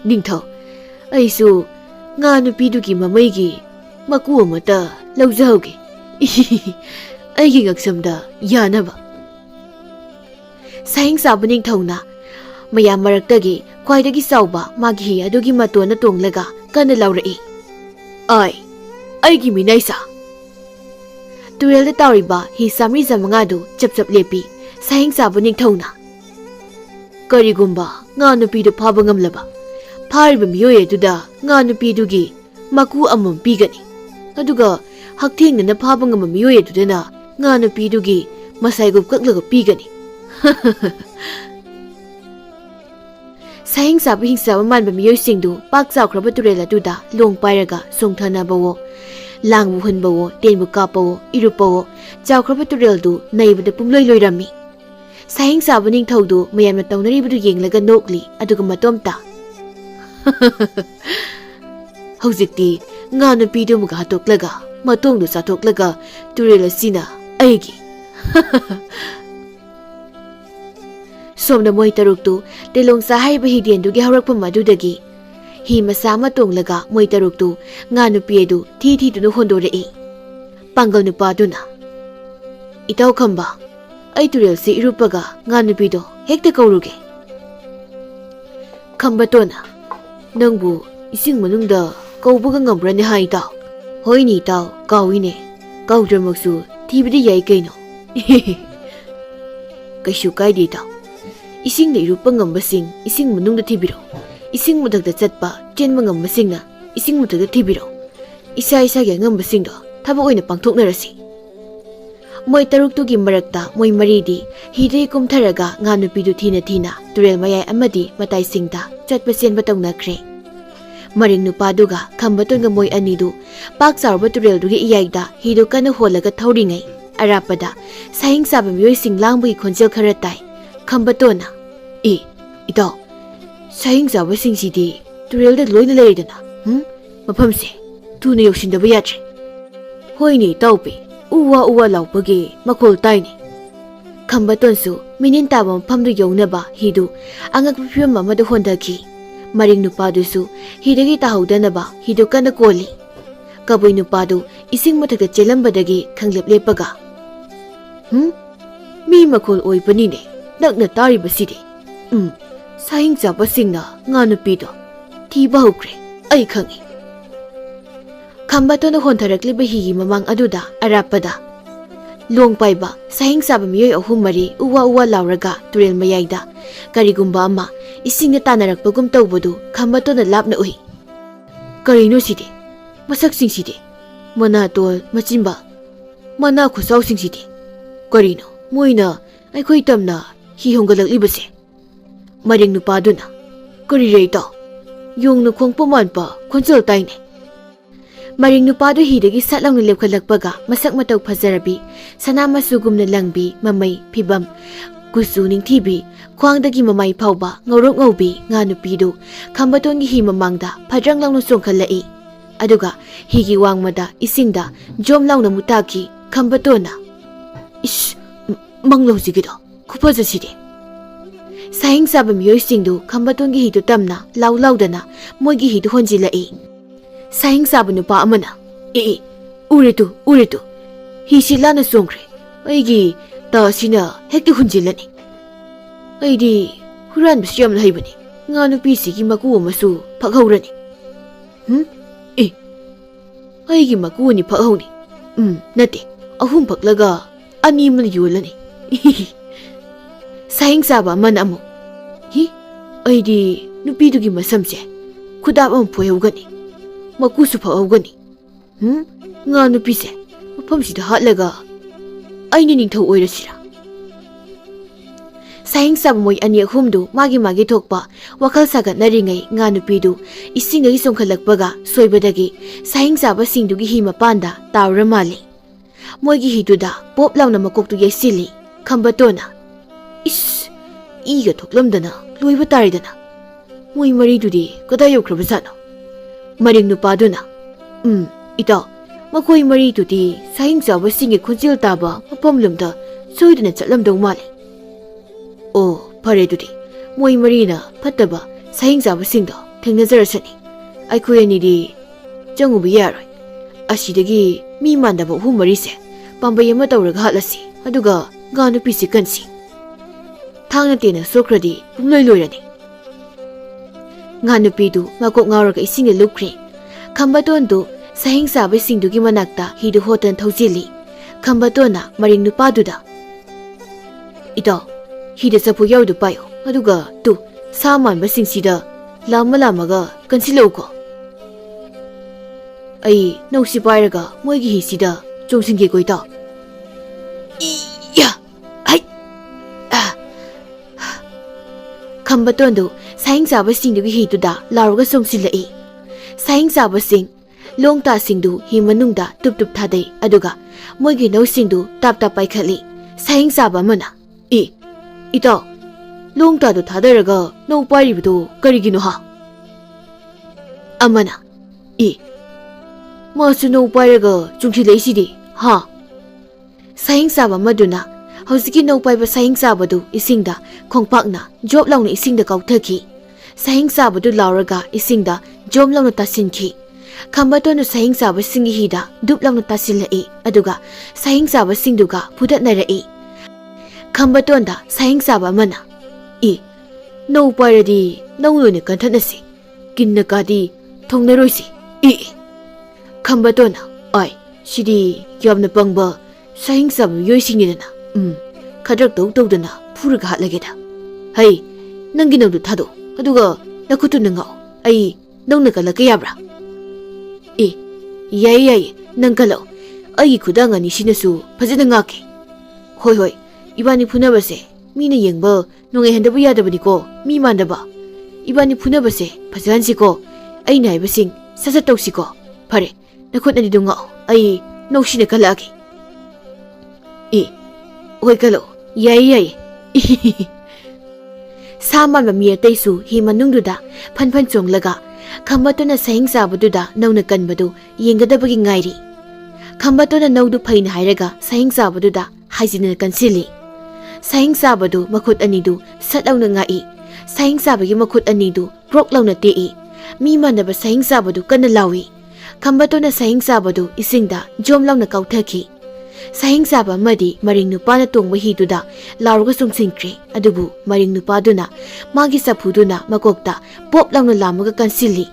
S1: ꯅꯤꯡꯊꯧ ꯑꯩꯁꯨ ꯉꯥ ꯅꯨꯄꯤꯗꯨꯒꯤ ꯃꯃꯩꯒꯤ ꯃꯀꯨ ꯑꯃꯠꯇ ꯂꯧꯖꯍꯧꯒꯦ ꯑꯩꯒꯤ ꯉꯛꯁꯝꯗ ꯌꯥꯅꯕ ꯁꯍꯤꯡ ꯆꯥꯕ ꯅꯤꯡꯊꯧꯅ ꯃꯌꯥꯝ ꯃꯔꯛꯇꯒꯤ ꯈ꯭ꯋꯥꯏꯗꯒꯤ ꯆꯥꯎꯕ ꯃꯥꯒꯤ ꯍꯤ ꯑꯗꯨꯒꯤ ꯃꯇꯣꯟꯗ ꯇꯣꯡꯂꯒ ꯀꯟꯅ ꯂꯥꯎꯔꯛꯏ ꯑꯩꯒꯤ ꯃꯤꯅꯥꯏꯁꯥ ꯇꯨꯔꯦꯜꯗ ꯇꯥꯎꯔꯤꯕ ꯍꯤ ꯆꯥꯝꯔꯤ ꯆꯥꯃꯉꯥꯗꯨ ꯆꯞ ꯆꯞ ꯂꯦꯞꯄꯤ ꯁꯍꯤꯡ ꯆꯥꯕ ꯅꯤꯡꯊꯧꯅ ꯀꯔꯤꯒꯨꯝꯕ ꯉꯥ ꯅꯨꯄꯤꯗꯨ ꯐꯥꯕ ꯉꯝꯂꯕ ꯐꯥꯔꯤꯕ ꯃꯤꯑꯣꯏ ꯑꯗꯨꯗ ꯉꯥ ꯅꯨꯄꯤꯗꯨꯒꯤ ꯃꯀꯨ ꯑꯃꯃꯝ ꯄꯤꯒꯅꯤ ꯑꯗꯨꯒ ꯍꯛꯊꯦꯡꯅꯅ ꯐꯥꯕ ꯉꯝꯕ ꯃꯤꯑꯣꯏ ꯑꯗꯨꯗꯅ ꯉꯥ ꯅꯨꯄꯤꯗꯨꯒꯤ ꯃꯁꯥꯏꯒꯨꯞ ꯀꯛꯂꯒ ꯄꯤꯒꯅꯤ ꯁꯍꯤꯡ ꯆꯥꯕ ꯍꯤꯡꯆꯥꯕ ꯃꯥꯟꯕ ꯃꯤꯑꯣꯏꯁꯤꯡꯗꯨ ꯄꯥꯛ ꯆꯥꯎꯈ꯭ꯔꯕ ꯇꯨꯔꯦꯜ ꯑꯗꯨꯗ ꯂꯣꯡ ꯄꯥꯏꯔꯒ ꯆꯣꯡꯊꯅꯕꯋꯣ ꯂꯥꯡꯕꯨ ꯍꯨꯟꯕꯋꯣ ꯇꯦꯟꯕꯨ ꯀꯥꯞꯄꯋꯣ ꯏꯔꯨꯞꯄꯋꯣ ꯆꯥꯎꯈ꯭ꯔꯕ ꯇꯨꯔꯦꯜꯗꯨ ꯅꯩꯕꯗ ꯄꯨꯡꯂꯣꯏ ꯂꯣꯏꯔꯝꯃꯤ ꯁꯍꯤꯡ ꯆꯥꯕ ꯅꯤꯡꯊꯧꯗꯨ ꯃꯌꯥꯝꯅ ꯇꯧꯅꯔꯤꯕꯗꯨ ꯌꯦꯡꯂꯒ ꯅꯣꯛꯂꯤ ꯑꯗꯨꯒ ꯃꯇꯣꯝꯇ ꯍꯧꯖꯤꯛꯇꯤ ꯉꯥ ꯅꯨꯄꯤꯗꯨꯃꯒ ꯍꯥꯠꯇꯣꯛꯂꯒ ꯃꯇꯣꯡꯗꯨ ꯆꯥꯊꯣꯛꯂꯒ ꯇꯨꯔꯦꯜ ꯑꯁꯤꯅ ꯑꯩꯒꯤ ꯁꯣꯝꯗ ꯃꯣꯏ ꯇꯔꯨꯛꯇꯨ ꯇꯦꯂꯣꯡꯆꯥ ꯍꯥꯏꯔꯤꯕ ꯍꯤꯗꯦꯟꯗꯨꯒꯤ ꯍꯧꯔꯛꯐꯝ ꯑꯗꯨꯗꯒꯤ ꯍꯤ ꯃꯆꯥ ꯑꯃ ꯇꯣꯡꯂꯒ ꯃꯣꯏ ꯇꯔꯨꯛꯇꯨ ꯉꯥ ꯅꯨꯄꯤ ꯑꯗꯨ ꯊꯤꯗꯨꯅ ꯍꯣꯟꯗꯣꯔꯛꯏ ꯄꯥꯡꯒꯜ ꯅꯨꯄꯥꯗꯨꯅ ꯏꯇꯥꯎ ꯈꯝꯕ ꯑꯩ ꯇꯨꯔꯦꯜꯁꯤ ꯏꯔꯨꯞꯄꯒ ꯉꯥ ꯅꯨꯄꯤꯗꯣ ꯍꯦꯛꯇ ꯀꯧꯔꯨꯒꯦ ꯈꯝꯕꯇꯣꯟꯅ ꯅꯪꯕꯨ ꯏꯁꯤꯡ ꯃꯅꯨꯡꯗ ꯀꯧꯕꯒ ꯉꯝꯕ꯭ꯔꯅꯦ ꯍꯥꯏ ꯏꯇꯥꯎ ꯍꯣꯏꯅꯦ ꯏꯇꯥꯎ ꯀꯥꯎꯏꯅꯦ ꯀꯥꯎꯗ꯭ꯔꯃꯛꯁꯨ ꯊꯤꯕꯗꯤ ꯌꯥꯏ ꯀꯩꯅꯣ ꯀꯩꯁꯨ ꯀꯥꯏꯗꯦ ꯏꯇꯥꯎ ꯏꯁꯤꯡꯗ ꯏꯔꯨꯞꯄ ꯉꯝꯕꯁꯤꯡ ꯏꯁꯤꯡ ꯃꯅꯨꯡꯗ ꯊꯤꯕꯤꯔꯛꯎ ꯏꯁꯤꯡ ꯃꯊꯛꯇ ꯆꯠꯄ ꯆꯦꯟꯕ ꯉꯝꯕꯁꯤꯡꯅ ꯏꯁꯤꯡ ꯃꯊꯛꯇ ꯊꯤꯕꯤꯔꯛꯎ ꯏꯁꯥꯒꯤ ꯑꯉꯝꯕꯁꯤꯡꯗꯣ ꯊꯕꯛ ꯑꯣꯏꯅ ꯄꯥꯡꯊꯣꯛꯅꯔꯁꯤ ꯃꯣꯏ ꯇꯔꯨꯛꯇꯨꯒꯤ ꯃꯔꯛꯇ ꯃꯣꯏ ꯃꯔꯤꯗꯤ ꯍꯤꯗꯒꯤ ꯀꯨꯝꯊꯔꯒ ꯉꯥ ꯅꯨꯄꯤꯗꯨ ꯊꯤꯅ ꯇꯨꯔꯦꯜ ꯃꯌꯥꯏ ꯑꯃꯗꯤ ꯃꯇꯥꯏꯁꯤꯡꯗ ꯆꯠꯄ ꯆꯦꯟꯕ ꯇꯧꯅꯈ꯭ꯔꯦ Maring nupaduga Khambatonga moi anidu pak sarba tureldugi iyaida hidu kana holaga thauringai arapada saing saba miyoi sing langbugi khonjel khara tai Khambatona ito saing saba sing sidi turelda loina leidana mafamse tuna yoksindaba yatre hoini taupi uwa laupagi makol taini Khambatonsu minin taba mafamdu yognaba hidu angak pipim amada hondaki Maring nupadusu hidagi tahaudanaba hidu kana koli Kaboi nupadu ising mathakta chelambadagi khanglep lepaga mi makol oipanine nakna taribasidi saing chapa singna nga nupido thiba hokre ai khangi Khambatona hontharakliba higi mamang aduda arapada long paiba saing saba miyoi ahum mari uwa lauraga turel mayaida karigumba ama isingna tanarakpagum tawbadu Khambatona lapna ui karino sidi masak sing sidi mana tol machimba mana khusau sing sidi karino moina aikhoi tamna hi hongalakliba Maring nupaduna kari reita yongna khongpa manpa khonjal taine Maring nupadu hidagi satlangna lepkhalakpaga masak matau phajarabi sanama sugumna langbi mamai phibam kusu ningthibi khwangdagi mamai phauba ngorok ngaubi nga nupidu Khambatongi hi mamangda phadrang langna songkhalai aduga higi wangmada isingda jom langna mutaki Khambatona manglaujigido khupajasidi Saing saba miyoi singdu Khambatongi hidu tamna laudana moigi hidu honjilai Saing saba nupa amana uritu hi silana songkre aigi ta sina hekti hunjilani aidi huran bisyam laibani nga nupi sigi maku amasu phaghorani aigi maku ni phaghoni nate ahum phaklaga ani man yolani Saing saba man amu aidi nupidugi masamse khudap am phoyogani makusu phawgani nga nupise mafamsida hatlaga aini ningthau oirasira Saing saba moi ani ahumdu magi thokpa wakhal sagatnaringai nga nupidu isingagi songkhalakpaga soibadagi saing saba singdugi hima panda tawra mali moigi hiduda pop launa makoktu yaisili Khambatona iga thoklamdana loiba taridana moi maridudi kada yokrabasano Maring nupaduna ita makoi maridudi saing saba singi khonjil taba mapamlumda soidana chatlamdau male phare dudi moi marina phattaba saing saba singdo thengnazarasani aikhoi anidi changubi yaroi asidagi mi mandaba hu marise pambai ama tawraga hatlasi aduga ganu pisi kansi thangna tena sokradi pumloi loirani nga nupidu makok ngauraga isingna lukri Khambatondu saing saba singdugi manakta hidu hotan thaujili Khambatona maring nupaduda ito hida sapu yaudu payo aduga tu saman basingsida lamaga kansilauko ai nausi pairaga moigi hisida chongsingi koita Khambatondu saing saba singdugi hituda laruga songsilai saing saba sing longta singdu hi manungda tup thadai aduga moigi nau singdu tap paikhali saing saba mana ito longta du thadaraga no paribudu karigino ha amana masu no pariga chungthi leisidi ha saing saba maduna Hosiki no paiba saing sabadu isingda khongpakna job launa isingda kauthaki saing sabadu lauraga isingda job launa tasinki Khambatona saing saba singi hida dup launa tasilai aduga saing saba singduga phudatnarai Khambatonda saing saba mana no paradi nongloine kanthanasi kinna kadi thongnaroisi Khambatona ai sidi yamna pangba saing saba yoisinidana khadrak tawdana phuraga hatlageda hai nangi nangdu thado aduga nakutu nangao ai nongna kalaka yabra yai nangkalo ai khudanga ni sinasu phajana ngake hoi ibani phunabase mina yengba nongai handabu yadabani ko mi mandaba ibani phunabase phajansi ko ꯑꯩꯅ ꯍꯥꯏꯕꯁꯤꯡ ꯁꯠ ꯇꯧꯁꯤꯀꯣ ꯐꯔꯦ ꯅꯈꯨꯠ ꯑꯅꯤꯗꯨ ꯉꯥꯛꯑꯣ ꯑꯩ ꯅꯧꯁꯤꯅ ꯀꯜꯂꯛꯑꯒꯦ ꯍꯣꯏ ꯀꯜꯂꯛꯑꯣ ꯌꯥꯏꯌꯦ ꯁꯥ ꯃꯥꯟꯕ ꯃꯤ ꯑꯇꯩꯁꯨ ꯍꯤ ꯃꯅꯨꯡꯗꯨꯗ ꯐꯟ ꯐꯟ ꯆꯣꯡꯂꯒ ꯈꯝꯕꯇꯣꯟꯅ ꯁꯍꯤꯡ ꯆꯥꯕꯗꯨꯗ ꯅꯧꯅ ꯀꯟꯕꯗꯨ ꯌꯦꯡꯒꯗꯕꯒꯤ ꯉꯥꯏꯔꯤ ꯈꯝꯕꯇꯣꯟꯅ ꯅꯧꯗꯨ ꯐꯩꯅ ꯍꯥꯏꯔꯒ ꯁꯍꯤꯡ ꯆꯥꯕꯗꯨꯗ ꯍꯥꯏꯖꯤꯟꯅ ꯀꯟꯁꯤꯜꯂꯤ ꯁꯍꯤꯡ ꯆꯥꯕꯗꯨ ꯃꯈꯨꯠ ꯑꯅꯤꯗꯨ ꯁꯠ ꯂꯥꯎꯅ ꯉꯥꯛꯏ ꯁꯍꯤꯡ ꯆꯥꯕꯒꯤ ꯃꯈꯨꯠ ꯑꯅꯤꯗꯨ ꯄ꯭ꯔꯣꯛ ꯂꯥꯎꯅ ꯇꯦꯛꯏ ꯃꯤ ꯃꯥꯟꯅꯕ ꯁꯍꯤꯡ ꯆꯥꯕꯗꯨ ꯀꯟꯅ ꯂꯥꯎꯏ ꯈꯝꯕꯇꯣꯟꯅ ꯁꯍꯤꯡ ꯆꯥꯕꯗꯨ ꯏꯁꯤꯡꯗ ꯖꯣꯝ ꯂꯥꯎꯅ ꯀꯥꯎꯊꯈꯤ ꯁꯍꯤꯡ ꯆꯥꯕ ꯑꯃꯗꯤ ꯃꯔꯤꯡ ꯅꯨꯄꯥꯅ ꯇꯣꯡꯕ ꯍꯤꯗꯨꯗ ꯂꯥꯎꯔꯒ ꯆꯣꯡꯁꯤꯟꯈ꯭ꯔꯦ ꯑꯗꯨꯕꯨ ꯃꯔꯤꯡ ꯅꯨꯄꯥꯗꯨꯅ ꯃꯥꯒꯤ ꯆꯐꯨꯗꯨꯅ ꯃꯀꯣꯛꯇ ꯄꯣꯞ ꯂꯥꯎꯅ ꯂꯥꯝꯃꯒ ꯀꯟꯁꯤꯜꯂꯤ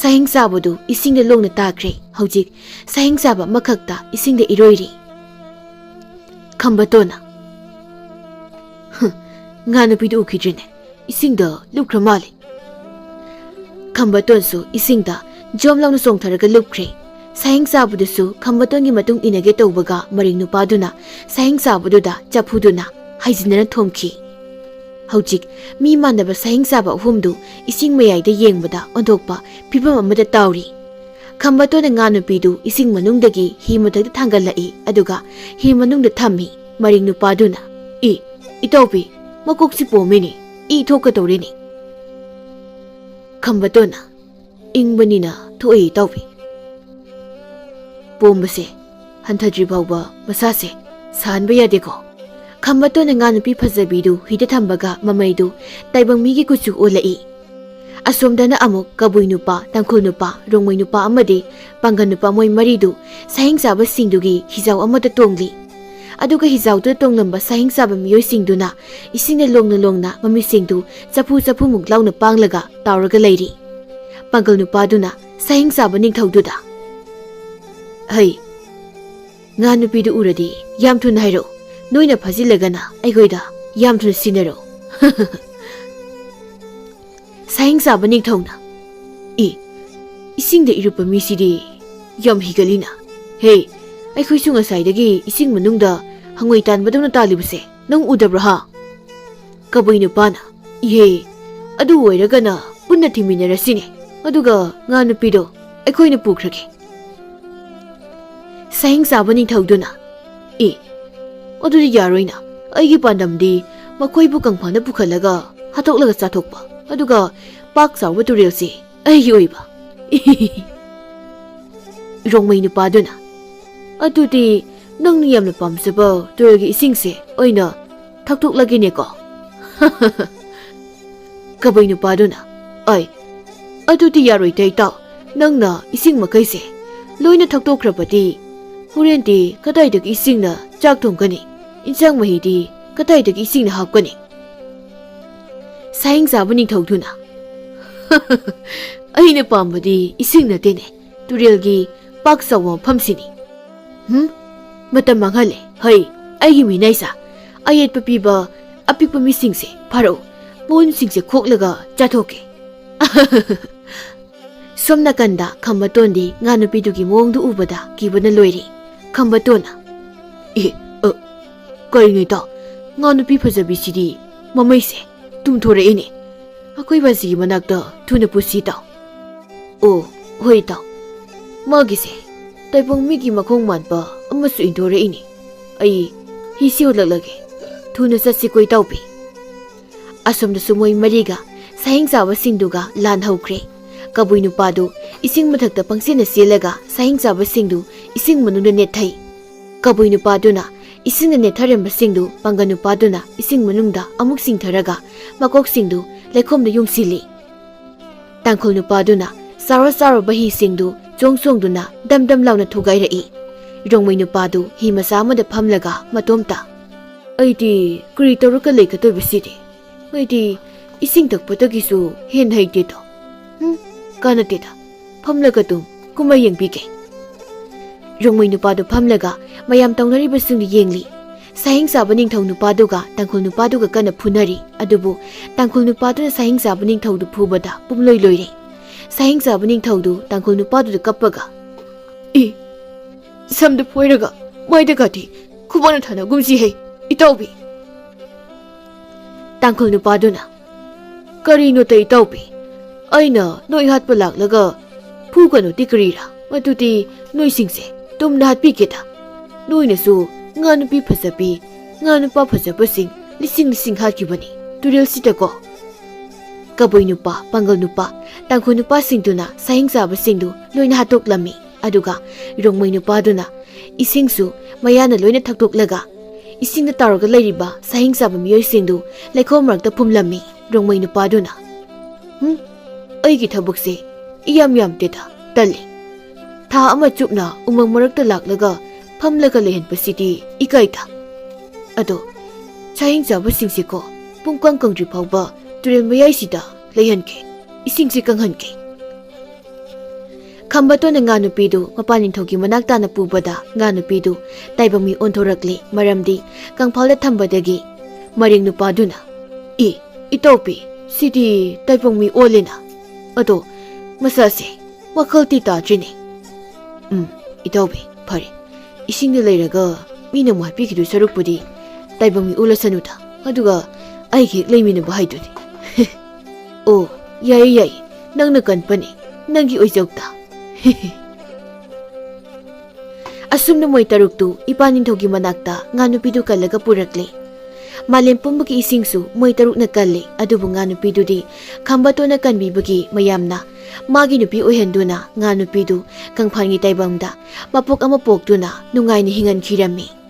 S1: ꯁꯍꯤꯡ ꯆꯥꯕꯗꯨ ꯏꯁꯤꯡꯗ ꯂꯣꯡꯅ ꯇꯥꯈ꯭ꯔꯦ ꯍꯧꯖꯤꯛ ꯁꯍꯤꯡ ꯆꯥꯕ ꯑꯃꯈꯛꯇ ꯏꯁꯤꯡꯗ ꯏꯔꯣꯏꯔꯤ ꯈꯝꯕꯇꯣꯟꯅ ꯉꯥ ꯅꯨꯄꯤꯗꯨ ꯎꯈꯤꯗ꯭ꯔꯤꯅꯦ ꯏꯁꯤꯡꯗ ꯂꯨꯞꯈ꯭ꯔ ꯃꯥꯜꯂꯤ ꯈꯝꯕꯇꯣꯟꯁꯨ ꯏꯁꯤꯡꯗ ꯖꯣꯝ ꯂꯥꯎꯅ ꯆꯣꯡꯊꯔꯒ ꯂꯨꯞꯈ꯭ꯔꯦ ꯁꯍꯤꯡ ꯆꯥꯕꯗꯨꯁꯨ ꯈꯝꯕꯇꯣꯟꯒꯤ ꯃꯇꯨꯡ ꯏꯟꯅꯒꯦ ꯇꯧꯕꯒ ꯃꯔꯤꯡ ꯅꯨꯄꯥꯗꯨꯅ ꯁꯍꯤꯡ ꯆꯥꯕꯗꯨꯗ ꯆꯐꯨꯗꯨꯅ ꯍꯥꯏꯖꯤꯟꯅꯅ ꯊꯣꯝꯈꯤ ꯍꯧꯖꯤꯛ ꯃꯤ ꯃꯥꯟꯅꯕ ꯁꯍꯤꯡ ꯆꯥꯕ ꯑꯍꯨꯝꯗꯨ ꯏꯁꯤꯡ ꯃꯌꯥꯏꯗ ꯌꯦꯡꯕꯗ ꯑꯣꯟꯊꯣꯛꯄ ꯐꯤꯚꯝ ꯑꯃꯗ ꯇꯥꯎꯔꯤ ꯈꯝꯕꯇꯣꯟꯅ ꯉꯥ ꯅꯨꯄꯤꯗꯨ ꯏꯁꯤꯡ ꯃꯅꯨꯡꯗꯒꯤ ꯍꯤ ꯃꯊꯛꯇ ꯊꯥꯡꯒꯠꯂꯛꯏ ꯑꯗꯨꯒ ꯍꯤ ꯃꯅꯨꯡꯗ ꯊꯝꯃꯤ ꯃꯔꯤꯡ ꯅꯨꯄꯥꯗꯨꯅ ꯏꯇꯥꯎꯕꯤ ꯃꯀꯣꯛꯁꯤ ꯄꯣꯝꯃꯤꯅꯤ ꯏ ꯊꯣꯛꯀꯗꯧꯔꯤꯅꯤ ꯈꯝꯕꯇꯣꯟꯅ ꯏꯪꯕꯅꯤꯅ ꯊꯣꯛꯏ ꯏꯇꯥꯎꯕꯤ ꯄꯣꯝꯕꯁꯦ ꯍꯟꯊꯗ꯭ꯔꯤ ꯐꯥꯎꯕ ꯃꯁꯥꯁꯦ ꯁꯥꯍꯟꯕ ꯌꯥꯗꯦꯀꯣ ꯈꯝꯕꯇꯣꯟꯅ ꯉꯥ ꯅꯨꯄꯤ ꯐꯖꯕꯤꯗꯨ ꯍꯤꯗ ꯊꯝꯕꯒ ꯃꯃꯩꯗꯨ ꯇꯥꯏꯕꯪ ꯃꯤꯒꯤ ꯀꯨꯆꯨ ꯑꯣꯜꯂꯛꯏ ꯑꯁꯣꯝꯗꯅ ꯑꯃꯨꯛ ꯀꯕꯨꯏ ꯅꯨꯄꯥ ꯇꯥꯡꯈꯨꯜ ꯅꯨꯄꯥ ꯔꯣꯡꯃꯩ ꯅꯨꯄꯥ ꯑꯃꯗꯤ ꯄꯥꯡꯒꯜ ꯅꯨꯄꯥ ꯃꯣꯏ ꯃꯔꯤꯗꯨ ꯁꯍꯤꯡ ꯆꯥꯕꯁꯤꯡꯗꯨꯒꯤ ꯍꯤꯖꯥꯎ ꯑꯃꯗ ꯇꯣꯡꯂꯤ ꯑꯗꯨꯒ ꯍꯤꯖꯥꯎꯗꯨꯗ ꯇꯣꯡꯂꯝꯕ ꯁꯍꯤꯡ ꯆꯥꯕ ꯃꯤꯑꯣꯏꯁꯤꯡꯗꯨꯅ ꯏꯁꯤꯡꯗ ꯂꯣꯡꯅ ꯃꯃꯤꯠꯁꯤꯡꯗꯨ ꯆꯐꯨꯃꯨꯛ ꯂꯥꯎꯅ ꯄꯥꯡꯂꯒ ꯇꯥꯎꯔꯒ ꯂꯩꯔꯤ ꯄꯥꯡꯒꯜ ꯅꯨꯄꯥꯗꯨꯅ ꯁꯍꯤꯡ ꯆꯥꯕ ꯅꯤꯡꯊꯧꯗꯨꯗ ꯍꯩ ꯉꯥ ꯅꯨꯄꯤꯗꯨ ꯎꯔꯗꯤ ꯌꯥꯝ ꯊꯨꯅ ꯍꯥꯏꯔꯛꯎ ꯅꯣꯏꯅ ꯐꯥꯖꯤꯜꯂꯒꯅ ꯑꯩꯈꯣꯏꯗ ꯌꯥꯝ ꯊꯨꯅ ꯁꯤꯟꯅꯔꯛꯎ ꯁꯍꯤꯡ ꯆꯥꯕ ꯅꯤꯡꯊꯧꯅ ꯏꯁꯤꯡꯗ ꯏꯔꯨꯞꯄ ꯃꯤꯁꯤꯗꯤ ꯌꯥꯝ ꯍꯤꯒꯠꯂꯤꯅ ꯍꯦ ꯑꯩꯈꯣꯏꯁꯨ ꯉꯁꯥꯏꯗꯒꯤ ꯏꯁꯤꯡ ꯃꯅꯨꯡꯗ ꯍꯪꯉꯣꯏ ꯇꯥꯟꯕꯗꯧꯅ ꯇꯥꯜꯂꯤꯕꯁꯦ ꯅꯪ ꯎꯗꯕ꯭ꯔꯥ ꯍꯥ ꯀꯕꯨꯏ ꯅꯨꯄꯥꯅ ꯏꯍꯦ ꯑꯗꯨ ꯑꯣꯏꯔꯒꯅ ꯄꯨꯟꯅ ꯊꯤꯃꯤꯟꯅꯔꯁꯤꯅꯦ ꯑꯗꯨꯒ ꯉꯥ ꯅꯨꯄꯤꯗꯣ ꯑꯩꯈꯣꯏꯅ ꯄꯨꯈ꯭ꯔꯒꯦ ꯁꯍꯤꯡ ꯆꯥꯕ ꯅꯤꯡꯊꯧꯗꯨꯅ ꯑꯗꯨꯗꯤ ꯌꯥꯔꯣꯏꯅ ꯑꯩꯒꯤ ꯄꯥꯟꯗꯝꯗꯤ ꯃꯈꯣꯏꯕꯨ ꯀꯪꯐꯥꯟꯗ ꯄꯨꯈꯠꯂꯒ ꯍꯥꯠꯇꯣꯛꯂꯒ ꯆꯥꯊꯣꯛꯄ ꯑꯗꯨꯒ ꯄꯥꯛ ꯆꯥꯎꯕ ꯇꯨꯔꯦꯜꯁꯤ ꯑꯩꯒꯤ ꯑꯣꯏꯕ ꯔꯣꯡꯃꯩ ꯅꯨꯄꯥꯗꯨꯅ ꯑꯗꯨꯗꯤ ꯅꯪꯅ ꯌꯥꯝꯅ ꯄꯥꯝꯖꯕ ꯇꯨꯔꯦꯜꯒꯤ ꯏꯁꯤꯡꯁꯦ ꯑꯣꯏꯅ ꯊꯛꯇꯣꯛꯂꯒꯦꯅꯦꯀꯣ ꯀꯕꯨꯏ ꯅꯨꯄꯥꯗꯨꯅ ꯑꯗꯨꯗꯤ ꯌꯥꯔꯣꯏꯗ ꯏꯇꯥꯎ ꯅꯪꯅ ꯏꯁꯤꯡ ꯃꯈꯩꯁꯦ ꯂꯣꯏꯅ ꯊꯛꯇꯣꯛꯈ꯭ꯔꯕꯗꯤ ꯍꯣꯔꯦꯟꯗꯤ ꯀꯗꯥꯏꯗꯒꯤ ꯏꯁꯤꯡꯅ ꯆꯥꯛ ꯊꯣꯡꯒꯅꯤ ꯏꯟꯁꯥꯡ ꯃꯍꯤꯗꯤ ꯀꯗꯥꯏꯗꯒꯤ ꯏꯁꯤꯡꯅ ꯍꯥꯞꯀꯅꯤ ꯁꯍꯤꯡ ꯆꯥꯕ ꯅꯤꯡꯊꯧꯗꯨꯅ ꯑꯩꯅ ꯄꯥꯝꯕꯗꯤ ꯏꯁꯤꯡ ꯅꯠꯇꯦꯅꯦ ꯇꯨꯔꯦꯜꯒꯤ ꯄꯥꯛ ꯆꯥꯎꯕ ꯃꯐꯝꯁꯤꯅꯤ ꯃꯇꯝ ꯃꯥꯡꯍꯜꯂꯦ ꯍꯩ ꯑꯩꯒꯤ ꯃꯤꯅꯥꯏꯁꯥ ꯑꯌꯦꯠꯄ ꯄꯤꯕ ꯑꯄꯤꯛꯄ ꯃꯤꯁꯤꯡꯁꯦ ꯐꯥꯔꯛꯎ ꯃꯣꯟꯁꯤꯡꯁꯦ ꯈꯣꯛꯂꯒ ꯆꯥꯊꯣꯛꯀꯦ ꯁꯣꯝ ꯅꯥꯀꯟꯗ ꯈꯝꯕꯇꯣꯟꯗꯤ ꯉꯥ ꯅꯨꯄꯤꯗꯨꯒꯤ ꯃꯑꯣꯡꯗꯨ ꯎꯕꯗ ꯀꯤꯕꯅ ꯂꯣꯏꯔꯤ ꯈꯝꯕꯇꯣꯟꯅ ꯀꯔꯤꯅꯣ ꯏꯇꯥꯎ ꯉꯥ ꯅꯨꯄꯤ ꯐꯖꯕꯤꯁꯤꯗꯤ ꯃꯃꯩꯁꯦ ꯇꯨꯝꯊꯣꯔꯛꯏꯅꯦ ꯑꯩꯈꯣꯏ ꯕꯥꯖꯤꯒꯤ ꯃꯅꯥꯛꯇ ꯊꯨꯅ ꯄꯨꯁꯤ ꯏꯇꯥꯎ ꯍꯣꯏ ꯏꯇꯥꯎ ꯃꯥꯒꯤꯁꯦ ꯇꯥꯏꯕꯪ ꯃꯤꯒꯤ ꯃꯈꯣꯡ ꯃꯥꯟꯕ ꯑꯃꯁꯨ ꯏꯟꯊꯣꯔꯛꯏꯅꯤ ꯑꯩ ꯍꯤꯁꯤ ꯍꯣꯜꯂꯛꯂꯒꯦ ꯊꯨꯅ ꯆꯠꯁꯤꯀꯣ ꯏꯇꯥꯎꯕꯤ ꯑꯁꯣꯝꯗꯁꯨ ꯃꯣꯏ ꯃꯔꯤꯒ ꯁꯍꯤꯡ ꯆꯥꯕꯁꯤꯡꯗꯨꯒ ꯂꯥꯟ ꯍꯧꯈ꯭ꯔꯦ ꯀꯕꯨꯏ ꯅꯨꯄꯥꯗꯨ ꯏꯁꯤꯡ ꯃꯊꯛꯇ ꯄꯪꯆꯦꯟꯅ ꯆꯦꯜꯂꯒ ꯁꯍꯤꯡ ꯆꯥꯕꯁꯤꯡꯗꯨ ꯏꯁꯤꯡ ꯃꯅꯨꯡꯗ ꯅꯦꯠꯊꯩ ꯀꯕꯨꯏ ꯅꯨꯄꯥꯗꯨꯅ ꯏꯁꯤꯡꯗ ꯅꯦꯠꯊꯔꯝꯕꯁꯤꯡꯗꯨ ꯄꯥꯡꯒꯜ ꯅꯨꯄꯥꯗꯨꯅ ꯏꯁꯤꯡ ꯃꯅꯨꯡꯗ ꯑꯃꯨꯛ ꯆꯤꯡꯊꯔꯒ ꯃꯀꯣꯛꯁꯤꯡꯗꯨ ꯂꯩꯈꯣꯝꯗ ꯌꯨꯡꯁꯤꯜꯂꯤ ꯇꯥꯡꯈꯨꯜ ꯅꯨꯄꯥꯗꯨꯅ ꯆꯥꯎꯔꯕ ꯍꯤꯁꯤꯡꯗꯨ ꯆꯣꯡꯗꯨꯅ ꯗꯝ ꯗꯝ ꯂꯥꯎꯅ ꯊꯨꯒꯥꯏꯔꯛꯏ ꯔꯣꯡꯃꯩ ꯅꯨꯄꯥꯗꯨ ꯍꯤ ꯃꯆꯥ ꯑꯃꯗ ꯐꯝꯂꯒ ꯃꯇꯣꯝꯇ ꯑꯩꯗꯤ ꯀꯔꯤ ꯇꯧꯔꯒ ꯂꯩꯒꯗꯣꯏꯕꯁꯤꯗꯤ ꯑꯩꯗꯤ ꯏꯁꯤꯡ ꯊꯛꯄꯗꯒꯤꯁꯨ ꯍꯦꯟꯅ ꯍꯩꯇꯦꯗꯣ ꯀꯥꯟꯅꯗꯦꯗ ꯐꯝꯂꯒ ꯑꯗꯨꯝ ꯀꯨꯝꯍꯩ ꯌꯦꯡꯕꯤꯒꯦ ꯔꯣꯡꯃꯩ ꯅꯨꯄꯥꯗꯨ ꯐꯝꯂꯒ ꯃꯌꯥꯝ ꯇꯧꯅꯔꯤꯕꯁꯤꯡꯗꯨ ꯌꯦꯡꯂꯤ ꯁꯍꯤꯡ ꯆꯥꯕ ꯅꯤꯡꯊꯧ ꯅꯨꯄꯥꯗꯨꯒ ꯇꯥꯡꯈꯨꯜ ꯅꯨꯄꯥꯗꯨꯒ ꯀꯟꯅ ꯐꯨꯅꯔꯤ ꯑꯗꯨꯕꯨ ꯇꯥꯡꯈꯨꯜ ꯅꯨꯄꯥꯗꯨꯅ ꯁꯍꯤꯡ ꯆꯥꯕ ꯅꯤꯡꯊꯧꯗꯨ ꯐꯨꯕꯗ ꯄꯨꯝꯂꯣꯏ ꯂꯣꯏꯔꯦ ꯁꯍꯤꯡ ꯆꯥꯕ ꯅꯤꯡꯊꯧꯗꯨ ꯇꯥꯡꯈꯨꯜ ꯅꯨꯄꯥꯗꯨꯗ ꯀꯞꯄꯒ ꯁꯝꯗꯨ ꯐꯣꯏꯔꯒ ꯃꯥꯏꯗꯒꯗꯤ ꯈꯨꯕꯥꯛꯅ ꯊꯥꯅꯒꯨꯝꯁꯤꯍꯦ ꯏꯇꯥꯎꯕꯤ ꯇꯥꯡꯈꯨꯜ ꯅꯨꯄꯥꯗꯨꯅ ꯀꯔꯤꯅꯣ ꯏꯇꯥꯎꯕꯤ ꯑꯩꯅ ꯅꯣꯏ ꯍꯥꯠꯄ ꯂꯥꯛꯂꯒ ꯐꯨꯒꯅꯨ ꯇꯤꯀꯔꯤꯔꯥ ꯃꯗꯨꯗꯤ ꯅꯣꯏꯁꯤꯡꯁꯦ ꯇꯨꯝꯅ ꯍꯥꯠꯄꯤꯒꯦꯗ ꯅꯣꯏꯅꯁꯨ ꯉꯥ ꯅꯨꯄꯤ ꯐꯖꯕꯤ ꯉꯥ ꯅꯨꯄꯥ ꯐꯖꯕꯁꯤꯡ ꯂꯤꯁꯤꯡ ꯍꯥꯠꯈꯤꯕꯅꯤ ꯇꯨꯔꯦꯜꯁꯤꯗꯀꯣ ꯀꯕꯨꯏ ꯅꯨꯄꯥ ꯄꯥꯡꯒꯜ ꯅꯨꯄꯥ ꯇꯥꯡꯈꯨꯜ ꯅꯨꯄꯥꯁꯤꯡꯗꯨꯅ ꯁꯥꯍꯤꯡ ꯆꯥꯕꯁꯤꯡꯗꯨ ꯂꯣꯏꯅ ꯍꯥꯠꯇꯣꯛꯂꯝꯃꯤ ꯑꯗꯨꯒ ꯔꯣꯡꯃꯩ ꯅꯨꯄꯥꯗꯨꯅ ꯏꯁꯤꯡꯁꯨ ꯃꯌꯥꯅ ꯂꯣꯏꯅ ꯊꯛꯇꯣꯛꯂꯒ ꯏꯁꯤꯡꯗ ꯇꯥꯎꯔꯒ ꯂꯩꯔꯤꯕ ꯁꯥꯍꯤꯡ ꯆꯥꯕ ꯃꯤꯑꯣꯏꯁꯤꯡꯗꯨ ꯂꯩꯈꯣꯝ ꯃꯔꯛꯇ ꯐꯨꯝꯂꯝꯃꯤ ꯔꯣꯡꯃꯩ ꯅꯨꯄꯥꯗꯨꯅ ꯑꯩꯒꯤ ꯊꯕꯛꯁꯦ ꯏꯌꯥꯝ ꯌꯥꯝꯗꯦꯗ ꯇꯜꯂꯤ ꯊꯥ ꯑꯃ ꯆꯨꯞꯅ ꯎꯃꯪ ꯃꯔꯛꯇ ꯂꯥꯛꯂꯒ ꯐꯝꯂꯒ ꯂꯩꯍꯟꯕꯁꯤꯗꯤ ꯏꯀꯥꯏꯗ ꯑꯗꯣ ꯁꯥꯍꯤꯡ ꯆꯥꯕꯁꯤꯡꯁꯤꯀꯣ ꯄꯨꯡꯀꯪ ꯀꯪꯗ꯭ꯔꯤ ꯐꯥꯎꯕ ꯇꯨꯔꯦꯜ ꯃꯌꯥꯏꯁꯤꯗ ꯂꯩꯍꯟꯒꯦ ꯏꯁꯤꯡꯁꯤ ꯀꯪꯍꯟꯒꯦ ꯈꯝꯕꯇꯣꯟꯅ ꯉꯥ ꯅꯨꯄꯤꯗꯨ ꯃꯄꯥꯟ ꯅꯤꯡꯊꯧꯒꯤ ꯃꯅꯥꯛ ꯇꯥꯅ ꯄꯨꯕꯗ ꯉꯥ ꯅꯨꯄꯤꯗꯨ ꯇꯥꯏꯕꯪ ꯃꯤ ꯑꯣꯟꯊꯣꯔꯛꯂꯤ ꯃꯔꯝꯗꯤ ꯀꯪꯐꯥꯜꯗ ꯊꯝꯕꯗꯒꯤ ꯃꯔꯤꯡ ꯅꯨꯄꯥꯗꯨꯅ ꯏꯇꯧꯄꯤ ꯁꯤꯗꯤ ꯇꯥꯏꯕꯪ ꯃꯤ ꯑꯣꯜꯂꯦꯅ ꯑꯗꯣ ꯃꯁꯥꯁꯦ ꯋꯥꯈꯜꯗꯤ ꯇꯥꯗ꯭ꯔꯤꯅꯦ ꯏꯇꯧꯄꯤ ꯐꯔꯦ ꯏꯁꯤꯡꯗ ꯂꯩꯔꯒ ꯃꯤꯅ ꯑꯃꯨꯛ ꯍꯥꯠꯄꯤꯈꯤꯗꯣꯏ ꯁꯔꯨꯛꯄꯨꯗꯤ ꯇꯥꯏꯕꯪ ꯃꯤ ꯑꯣꯜꯂꯁꯅꯨꯗ ꯑꯗꯨꯒ ꯑꯩꯒ ꯍꯦꯛ ꯂꯩꯃꯤꯟꯅꯕ ꯍꯥꯏꯗꯨꯅꯤ ꯑꯣ ꯌꯥꯏꯌꯦ ꯅꯪꯅ ꯀꯟꯄꯅꯤ ꯅꯪꯒꯤ ꯑꯣꯏꯖꯧꯇ ꯑꯁꯨꯝꯅ ꯃꯣꯏ ꯇꯔꯨꯛꯇꯨ ꯏꯄꯥ ꯅꯤꯡꯊꯧꯒꯤ ꯃꯅꯥꯛꯇ ꯉꯥ ꯅꯨꯄꯤꯗꯨ ꯀꯜꯂꯒ ꯄꯨꯔꯛꯂꯤ ꯃꯥꯂꯦꯝ ꯄꯨꯝꯕꯒꯤ ꯏꯁꯤꯡꯁꯨ ꯃꯣꯏ ꯇꯔꯨꯛꯅ ꯀꯜꯂꯤ ꯑꯗꯨꯕꯨ ꯉꯥ ꯅꯨꯄꯤꯗꯨꯗꯤ ꯈꯝꯕꯇꯣꯟꯅ ꯀꯟꯕꯤꯕꯒꯤ ꯃꯌꯥꯝꯅ ꯃꯥꯒꯤ ꯅꯨꯄꯤ ꯑꯣꯏꯍꯟꯗꯨꯅ ꯉꯥ ꯅꯨꯄꯤꯗꯨ ꯀꯪꯐꯥꯟꯒꯤ ꯇꯥꯏꯕꯪꯗ ꯃꯄꯣꯛ ꯑꯃ ꯄꯣꯛꯇꯨꯅ ꯅꯨꯡꯉꯥꯏꯅ ꯍꯤꯡꯍꯟꯈꯤꯔꯝꯃꯤ